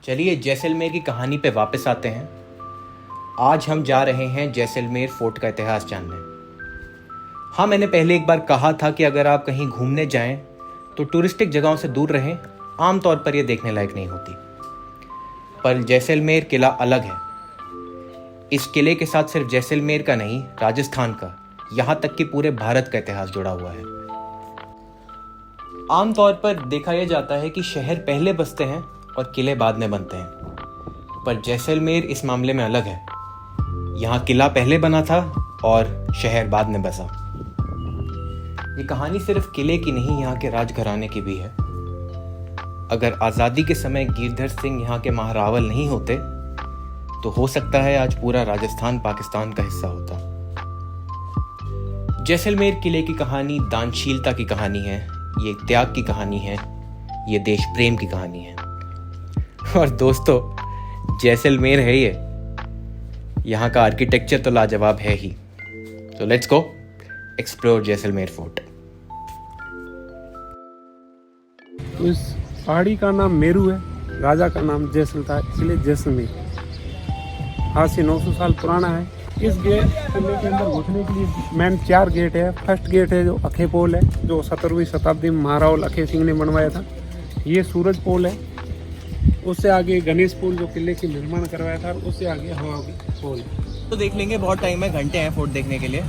चलिए जैसलमेर की कहानी पे वापस आते हैं। आज हम जा रहे हैं जैसलमेर फोर्ट का इतिहास जानने। हाँ, मैंने पहले एक बार कहा था कि अगर आप कहीं घूमने जाएं तो टूरिस्टिक जगहों से दूर रहें। आमतौर पर यह देखने लायक नहीं होती, पर जैसलमेर किला अलग है। इस किले के साथ सिर्फ जैसलमेर का नहीं, राजस्थान का, यहाँ तक कि पूरे भारत का इतिहास जुड़ा हुआ है। आमतौर पर देखा यह जाता है कि शहर पहले बसते हैं और किले बाद में बनते हैं, पर जैसलमेर इस मामले में अलग है। यहाँ किला पहले बना था और शहर बाद में बसा। ये कहानी सिर्फ किले की नहीं, यहाँ के राजघराने की भी है। अगर आज़ादी के समय गिरधर सिंह यहाँ के महारावल नहीं होते तो हो सकता है आज पूरा राजस्थान पाकिस्तान का हिस्सा होता। जैसलमेर किले की कहानी दानशीलता की कहानी है, ये त्याग की कहानी है, ये देश प्रेम की कहानी है। और दोस्तों, जैसलमेर है ये, यहाँ का आर्किटेक्चर तो लाजवाब है ही। तो let's go explore Jaisalmer fort. इस पहाड़ी का नाम मेरू है, राजा का नाम जैसल था, इसलिए जैसलमेर। आज से 900 साल पुराना है। इस किले के अंदर घुसने के लिए मेन 4 गेट है। फर्स्ट गेट है जो अखे पोल है, जो 17वीं शताब्दी में महारावल अखे सिंह ने बनवाया था। ये सूरज पोल है। उससे आगे गणेश पोल जो किले के निर्माण करवाया था, उससे आगे हवा पोल। तो देख लेंगे, बहुत टाइम है, घंटे हैं फोर्ट देखने के लिए।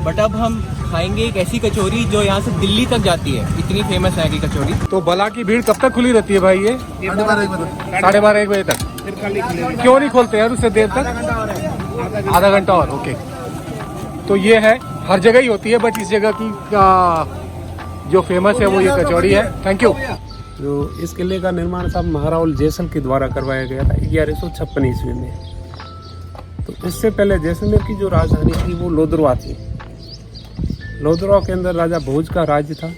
बट अब हम खाएंगे एक ऐसी कचौरी जो यहाँ से दिल्ली तक जाती है, इतनी फेमस है की कचौरी। तो बला की भीड़ कब तक खुली रहती है भाई? ये 12:30 बजे तक। क्यों नहीं खोलते यार उससे देर तक? आधा घंटा और। ओके, तो ये है, हर जगह ही होती है, बट इस जगह की जो फेमस है वो ये कचौड़ी है। Thank you. जो इस किले का निर्माण था महारावल जैसल के द्वारा करवाया गया था 1156 ईस्वी में। तो इससे पहले जैसलमेर की जो राजधानी थी वो लोधरवा थी। लोधरवा के अंदर राजा भोज का राज्य था।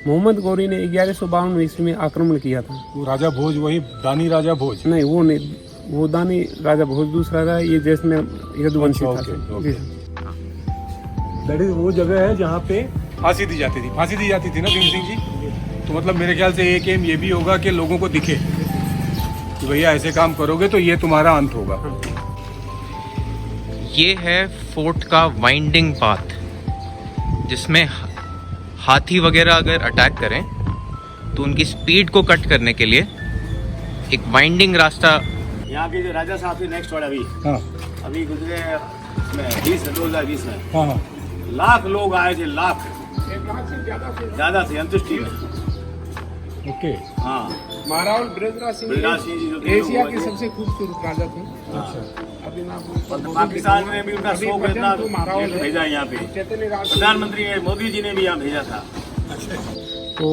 मोहम्मद गौरी ने 1152 ईस्वी में आक्रमण किया था। वो राजा भोज वही दानी राजा भोज? नहीं, वो नहीं, वो दानी राजा भोज दूसरा था। ये जैसलमेर यदुवंशी था। वो जगह है जहाँ पे फांसी दी जाती थी ना भीम सिंह जी। तो मतलब मेरे ख्याल से एक एम ये भी होगा कि लोगों को दिखे कि भैया ऐसे काम करोगे तो ये तुम्हारा अंत होगा। ये है फोर्ट का वाइंडिंग पाथ, जिसमें हाथी वगैरह अगर अटैक करें तो उनकी स्पीड को कट करने के लिए एक वाइंडिंग रास्ता। यहाँ के जो राजा साहब थे नेक्स्ट वाला अभी गुजरे 2020 में। हाँ, लाख लोग आए थे, लाख ज्यादा थे अंतुष्टि में। ओके। हाँ, महारावल बृहद्राज सिंह जी जो थे एशिया के सबसे खूबसूरत राजा थे। पाकिस्तान में भी उनका शौक इतना भेजा यहाँ पे। प्रधानमंत्री मोदी जी ने भी यहाँ भेजा था। तो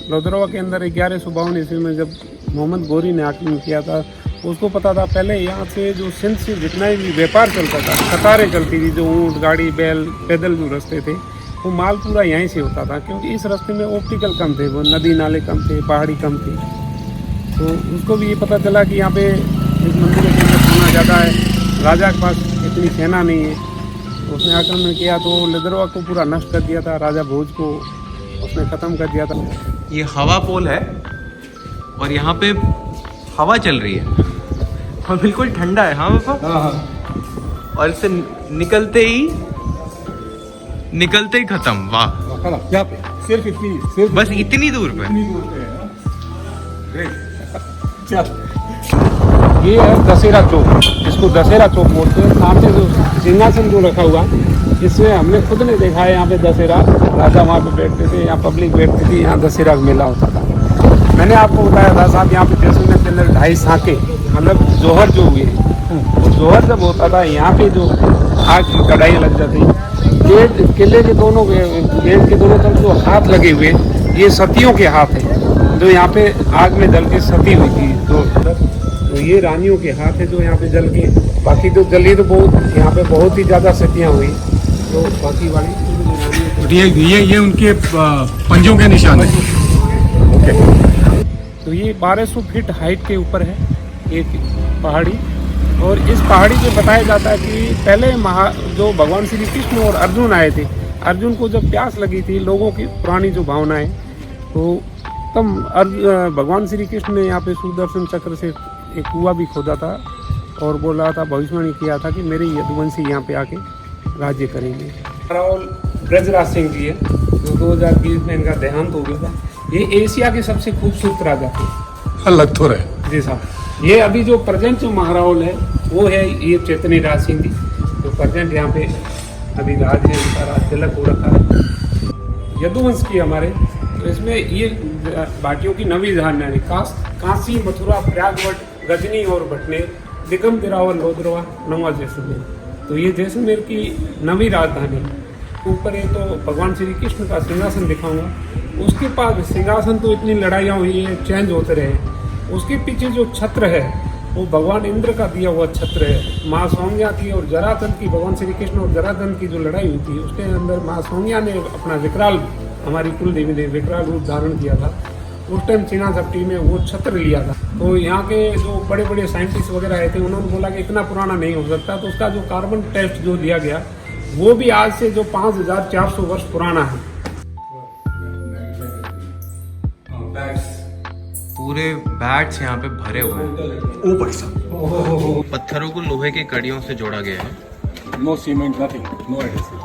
लोधरवा के अंदर 1152 ईस्वी में जब मोहम्मद गौरी ने आक्रमण किया था, उसको पता था पहले यहाँ से जो सिंध से जितना भी व्यापार चलता था, कतारें चलती थी, जो ऊँट गाड़ी बैल पैदल जो रास्ते थे, वो माल पूरा यहीं से होता था। क्योंकि इस रास्ते में ऑप्टिकल कम थे, वो नदी नाले कम थे, पहाड़ी कम थी। तो उसको भी ये पता चला कि यहाँ पे इस मंदिर के अंदर सोना ज़्यादा है, राजा के पास इतनी सेना नहीं है। उसने आक्रमण किया तो लोधरवा को पूरा नष्ट कर दिया था। राजा भोज को उसने ख़त्म कर दिया था। ये हवा पोल है और यहाँ पे हवा चल रही है और बिल्कुल ठंडा है। हाँ पापा? हाँ। और इससे निकलते ही खत्म। वाह, यहाँ पे सिर्फ बस इतनी दूर पे। ये है दशहरा चौक, इसको दशहरा चौक बोलते हैं। सामने जो सिंहासन जो रखा हुआ, इसमें हमने खुद ने देखा है। यहाँ पे दशहरा, राजा वहाँ पे बैठते थे, यहाँ पब्लिक बैठती थी, यहाँ दशहरा का मेला होता था। मैंने आपको बताया था साहब, यहाँ पे जैसलमेर के अंदर 2.5 सांके, मतलब जोहर जो हुए, वो जोहर जब होता था यहाँ पे जो आग की कढ़ाई लग जाती। गेट किले के दोनों गेट के दोनों तरफ जो हाथ लगे हुए, ये सतियों के हाथ है, जो यहाँ पे आग में जल के सती हुई थी। तो ये रानियों के हाथ है जो यहाँ पे जल के, बाकी तो जली तो बहुत, यहाँ पे बहुत ही ज़्यादा सतियाँ हुई। तो बाकी वाली ये उनके पंजों के निशान है। ओके। तो ये 1200 फीट हाइट के ऊपर है एक पहाड़ी। और इस पहाड़ी पे बताया जाता है कि पहले जो भगवान श्री कृष्ण और अर्जुन आए थे, अर्जुन को जब प्यास लगी थी, लोगों की पुरानी जो भावनाएं, तो तब भगवान श्री कृष्ण ने यहाँ पे सुदर्शन चक्र से एक कुआं भी खोदा था और बोल रहा था, भविष्यवाणी किया था कि मेरे यदुवंशी यहाँ पे आके राज्य करेंगे। राहुल ब्रजराज सिंह जी है, जो 2020 में इनका देहांत हो गया था। ये एशिया के सबसे खूबसूरत राजा थे। लग तो रहे जी साहब। ये अभी जो प्रेजेंट जो महाराहुल है वो है ये चैतन्य राज सिंह जी, जो प्रेजेंट यहाँ पे अभी राज है, उनका राज तिलक हो रखा है। यदुवंश की हमारे, तो इसमें ये भाटियों की नवी राजधानी काशी, मथुरा, प्रयागवट, गजनी और भटनेर, दिगम, दिरावर, लोधरवा, नवा जैसलमेर। तो ये जैसलमेर की नवी राजधानी। ऊपर है तो भगवान श्री कृष्ण का सिंहासन दिखाऊंगा। उसके पास सिंहासन तो इतनी लड़ाइयाँ हुई है, चेंज होते रहे। उसके पीछे जो छत्र है वो भगवान इंद्र का दिया हुआ छत्र है। माँ सौम्या की और जरासंध की, भगवान श्री कृष्ण और जरासंध की जो लड़ाई हुई थी उसके अंदर माँ सौम्या ने अपना विकराल, हमारी कुल देवी ने विकराल रूप धारण किया था। उस टाइम चीना झपटी में वो छत्र लिया था। तो यहाँ के जो बड़े बड़े साइंटिस्ट वगैरह आए थे, उन्होंने बोला कि इतना पुराना नहीं हो सकता। तो उसका जो कार्बन टेस्ट जो दिया गया वो भी आज से जो 5400 वर्ष पुराना है। पूरे बैट्स यहाँ पे भरे हुए हैं। पत्थरों को लोहे की कड़ियों से जोड़ा गया है। No cement, nothing, no adhesive.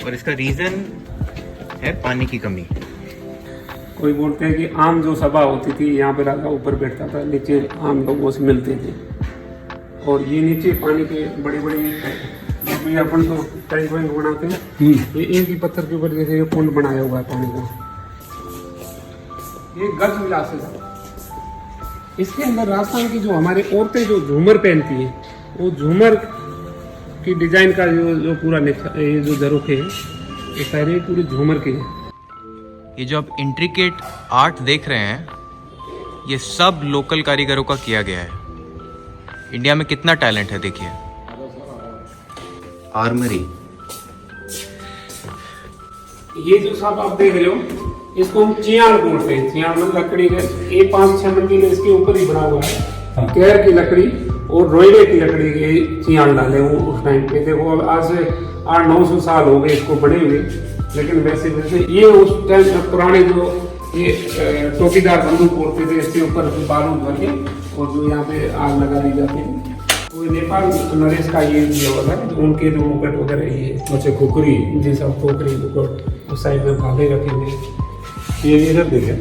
और इसका रीजन है पानी की कमी। कोई बोलते हैं कि आम जो सभा होती थी, यहाँ पे राजा ऊपर बैठता था, नीचे आम लोगों से मिलते थे। और ये नीचे पानी के बड़े बड़े अपन तो टैंक वैंक बनाते हैं, ये एक ही पत्थर के ऊपर जैसे ये कुंड बनाया हुआ है पानी का। ये गज विलास है। इसके अंदर राजस्थान की जो हमारे औरतें जो झूमर पहनती हैं, वो झूमर की डिजाइन का जो पूरा ये जो झरोखे हैं, ये सारे पूरे झूमर के हैं। ये जो आप इंट्रिकेट आर्ट देख रहे हैं, ये सब लोकल कारीगरों का किया गया है। इंडिया में कितना टैलेंट है देखिए। आर्मरी, ये जो साहब आप देख रहे हो, इसको हम चियाड़ बोलते हैं। चियाड़ में लकड़ी है, ये 5-6 मंजिल इसके ऊपर ही बना हुआ है। केर की लकड़ी और रोइडे की लकड़ी के चियाड़ डाले वो उस टाइम पे। देखो अब आज से 800-900 साल हो गए इसको बने हुए, लेकिन वैसे ये उस टाइम पुराने जो ये टोपीदार बंदूक बोलते थे, इसके ऊपर बारूद भर के और जो यहाँ पे आग लगा दी जाती थी। तो नेपाल नरेश का ये दिया हुआ था, उनके जो मुकुट वगैरह ये अच्छा खोखरी, जी सब खोखरी मुकुट, उस साइड में भाले रखे हुए। ये सब देखे।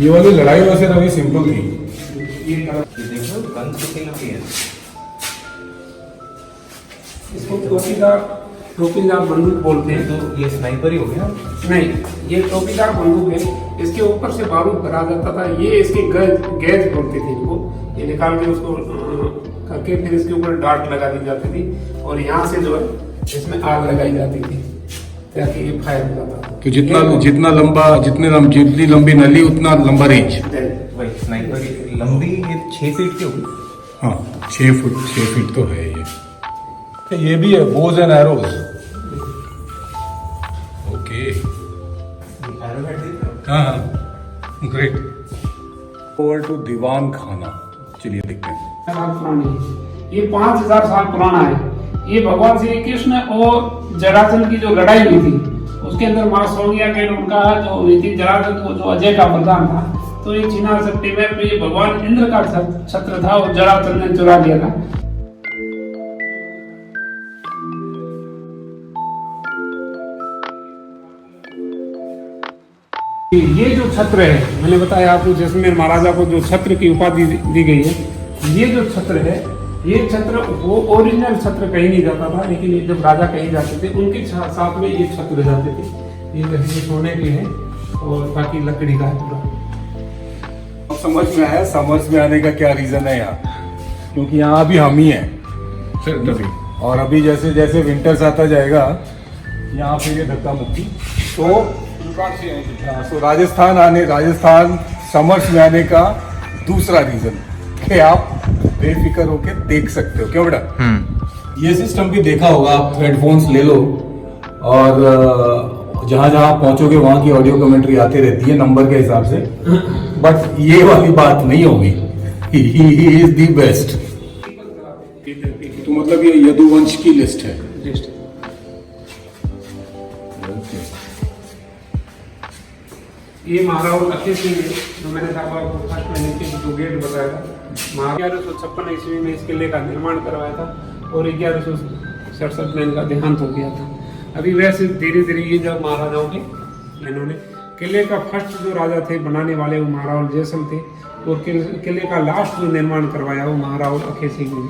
ये वाली लड़ाई वैसे अभी सिंपल थी। ये देखो गन कितनी लंबी है। इसको टोपीदार बंदूक बोलते हैं। तो ये स्नाइपर ही हो गया। नहीं, ये टोपीदार बंदूक है। इसके ऊपर से बारूद भरा जाता था। ये इसके गैज बोलते थे इनको। ये निकाल के उसको करके फिर इसके ऊपर डार्ट लगा दी जाती थी और यहाँ से जो है इसमें आग लगाई जाती थी ताकि ये फायर हो जाता था। तो जितनी लंबी नली उतना लंबा रेंज। वही स्नाइपर लंबी ये 6 फीट की होगी। हाँ 6 फीट तो है ये भी है। बोज एंड एरोज। ओके, हाँ ग्रेट। ओवर टू दीवान खाना, चलिए देखते हैं। साल पुरानी, ये 5000 साल पुराना है। ये भगवान श्री कृष्ण और जरासंध की जो लड़ाई हुई थी उसके अंदर माँ सौम्या के उनका जो हुई थी, जरासंध को जो अजय का वरदान था, तो ये चीना झपटी में ये भगवान इंद्र का छत्र था और जरासंध ने चुरा लिया था। ये जो छत्र है, मैंने बताया आपको जैसलमेर महाराजा को जो छत्र की उपाधि दी गई है, ये जो छत्र है, ये छत्र वो ओरिजिनल छत्र कहीं नहीं जाता था, लेकिन ये जब राजा कहीं जाते थे उनके साथ में ये छत्र जाते थे। ये जैसे सोने के हैं और बाकी लकड़ी का है पूरा। समझ में आया। समझ में आने का क्या रीजन है यहाँ, क्योंकि यहाँ अभी हम ही हैं तभी। और अभी जैसे जैसे विंटर्स आता जाएगा यहाँ पे ये धक्का मुक्की, तो राजस्थान समर्स में आने का दूसरा रीजन कि आप बेफिक्र होके देख सकते हो। क्यों बेटा? ये सिस्टम भी देखा होगा। आप हेडफोन्स ले लो और जहां जहां पहुंचोगे वहां की ऑडियो कमेंट्री आती रहती है नंबर के हिसाब से, बट ये वाली बात नहीं होगी। He is the best. तो मतलब ये यदुवंश की लिस्ट है। ये महाराहुल अखेर सिंह है, जो मैंने आपको फर्स्ट में नीचे जो गेट बताया था। 1156 ईस्वी में इस किले का निर्माण करवाया था और 1167 में इनका देहांत हो गया था। अभी वैसे धीरे धीरे ये जब महाराजाओं के इन्होंने किले का फर्स्ट जो राजा थे बनाने वाले वो महाराहुल जैसल थे, और किले का लास्ट जो निर्माण करवाया वो महाराहुल अखेर सिंह ने।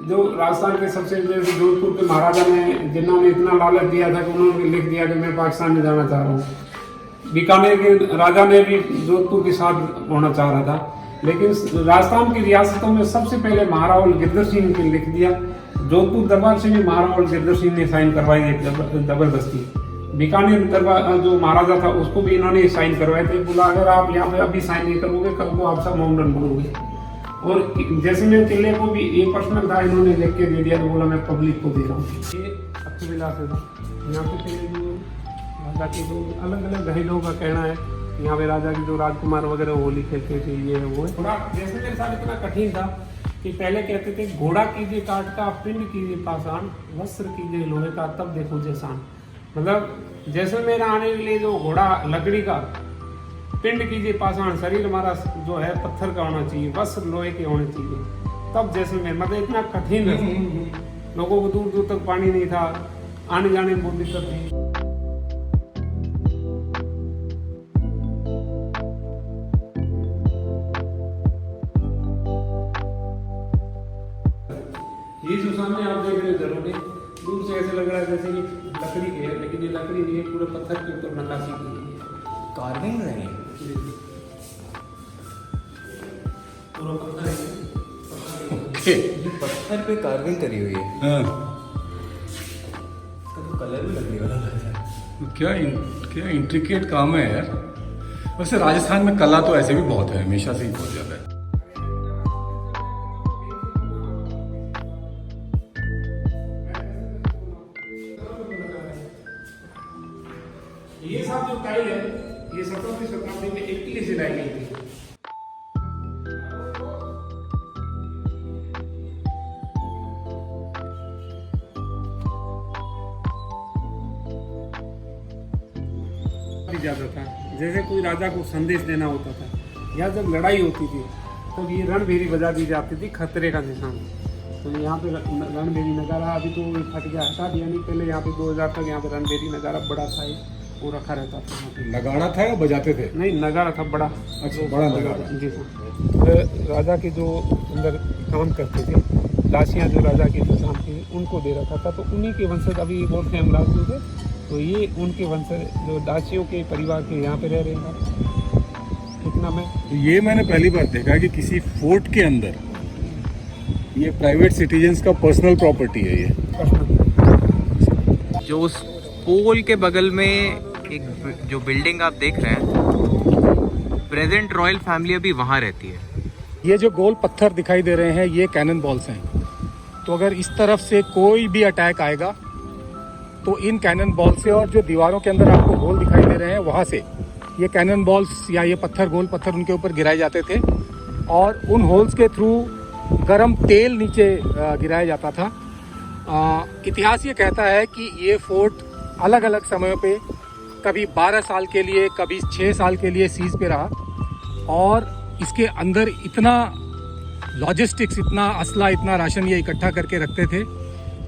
जो राजस्थान के सबसे जोधपुर के महाराजा ने जिन्होंने इतना लालच दिया था कि उन्होंने लिख दिया कि मैं पाकिस्तान में जाना चाह रहा हूँ। बीकानेर के राजा ने भी जोधपुर के साथ होना चाह रहा था, लेकिन राजस्थान की रियासतों में सबसे पहले महाराहुल गिरधर सिंह ने लिख दिया। जोधपुर दरबार से भी महाराहुल गिरधर सिंह ने साइन करवाई एक जबरदस्ती। बीकानेर दरबार जो महाराजा था उसको भी इन्होंने साइन करवाए थे, बोला अगर आप यहाँ पे अभी साइन नहीं करोगे कल को आप सब मोमडन बनोगे। और जैसलमेर किले को भी ये पर्सनल था, इन्होंने लिख के दे दिया, तो बोला मैं पब्लिक को दे रहा हूँ। ये अक्षविलास है, यहाँ पे किले जो राजा के जो अलग अलग घरेलों का कहना है, यहाँ पे राजा की जो राजकुमार वगैरह होली खेलते थे, ये है वो है। थोड़ा जैसलमेर साहब इतना कठिन था कि पहले कहते थे घोड़ा कीजिए काट का, पिंड कीजिए पाषाण, वस्त्र कीजिए लोहे का, तब देखो जैसान। मतलब जैसलमेर आने के लिए जो घोड़ा लकड़ी का, पिंड कीजिए पाषाण, शरीर हमारा जो है पत्थर का होना चाहिए, वस्त्र लोहे के होने चाहिए, तब जैसलमेर। मतलब इतना कठिन है, लोगों को दूर दूर तक पानी नहीं था, आने जाने में बहुत दिक्कत थी। ये जो सामने आप देख रहे हो जरूर दूर से ऐसे लग रहा है जैसे कि लकड़ी के है, लेकिन ये लकड़ी नहीं है, पूरे पत्थर के ऊपर नक्काशी की गई है, कार्विंग है पूरा पत्थर है। ओके, ये पत्थर पे कार्विंग करी हुई है। हाँ, इसका तो कलर भी लकड़ी वाला लग रहा है। क्या इंट्रिकेट काम है यार। वैसे राजस्थान में कला तो ऐसे भी बहुत है, हमेशा से ही बहुत ज्यादा है। ये सब जो टाइल है ये 17वीं शताब्दी में इटली से लाई गई थी। ज्यादा था, जैसे कोई राजा को संदेश देना होता था या जब लड़ाई होती थी तब ये रणभेरी बजा दी जाती थी, खतरे का निशान। तो यहाँ पे रणभेरी नगारा अभी तो फट गया, हटा दिया नहीं, पहले यहाँ पे 2000 तक यहाँ पे रणभेरी नगारा बड़ा था, वो रखा रहता था। यहाँ पे नगाड़ा था या बजाते थे? नहीं, नगारा था बड़ा। अच्छा, बड़ा नगाड़ा। जी सर। राजा के जो अंदर काम करते थे, दासियाँ जो राजा की निशान थी उनको दे रखा था, तो उन्हीं के वंशज अभी बोलते हैं हम राजपूत थे, तो ये उनके वंशज जो दासियों के परिवार के यहाँ पे रह रहे हैं। कितना में ये मैंने पहली बार देखा कि किसी फोर्ट के अंदर ये प्राइवेट सिटीजन्स का पर्सनल प्रॉपर्टी है ये। जो उस पोल के बगल में एक जो बिल्डिंग आप देख रहे हैं, प्रेजेंट रॉयल फैमिली अभी वहाँ रहती है। ये जो गोल पत्थर दिखाई दे रहे हैं ये कैनन बॉल्स हैं। तो अगर इस तरफ से कोई भी अटैक आएगा तो इन कैनन बॉल से, और जो दीवारों के अंदर आपको होल दिखाई दे रहे हैं वहाँ से ये कैनन बॉल्स या ये पत्थर, गोल पत्थर उनके ऊपर गिराए जाते थे, और उन होल्स के थ्रू गरम तेल नीचे गिराया जाता था। इतिहास ये कहता है कि ये फोर्ट अलग अलग समयों पे कभी 12 साल के लिए, कभी 6 साल के लिए सीज पे रहा, और इसके अंदर इतना लॉजिस्टिक्स, इतना असला, इतना राशन ये इकट्ठा करके रखते थे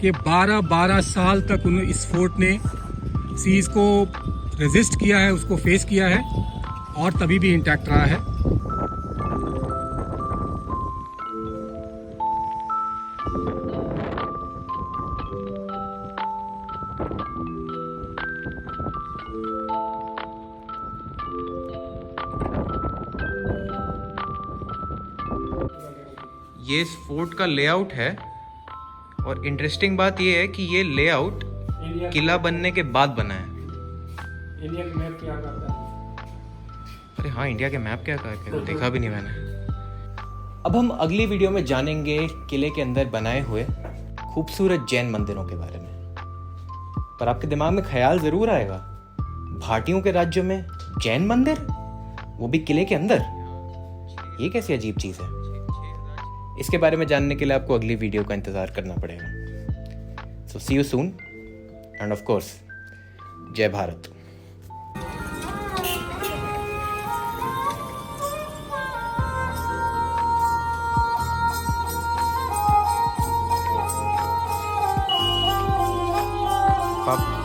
कि 12 साल तक इस फोर्ट ने सीज को रेजिस्ट किया है, उसको फेस किया है, और तभी भी इंटैक्ट रहा है। ये इस फोर्ट का लेआउट है, और इंटरेस्टिंग बात ये है कि ये लेआउट किला बनने के बाद बना है। इंडिया के मैप क्या करता है? अरे हाँ, इंडिया के मैप क्या करके देखा भी नहीं मैंने। अब हम अगली वीडियो में जानेंगे किले के अंदर बनाए हुए खूबसूरत जैन मंदिरों के बारे में। पर आपके दिमाग में ख्याल जरूर आएगा, भाटियों के राज्य में जैन मंदिर, वो भी किले के अंदर, ये कैसी अजीब चीज है। इसके बारे में जानने के लिए आपको अगली वीडियो का इंतजार करना पड़ेगा। So see you soon, and of course जय भारत। आप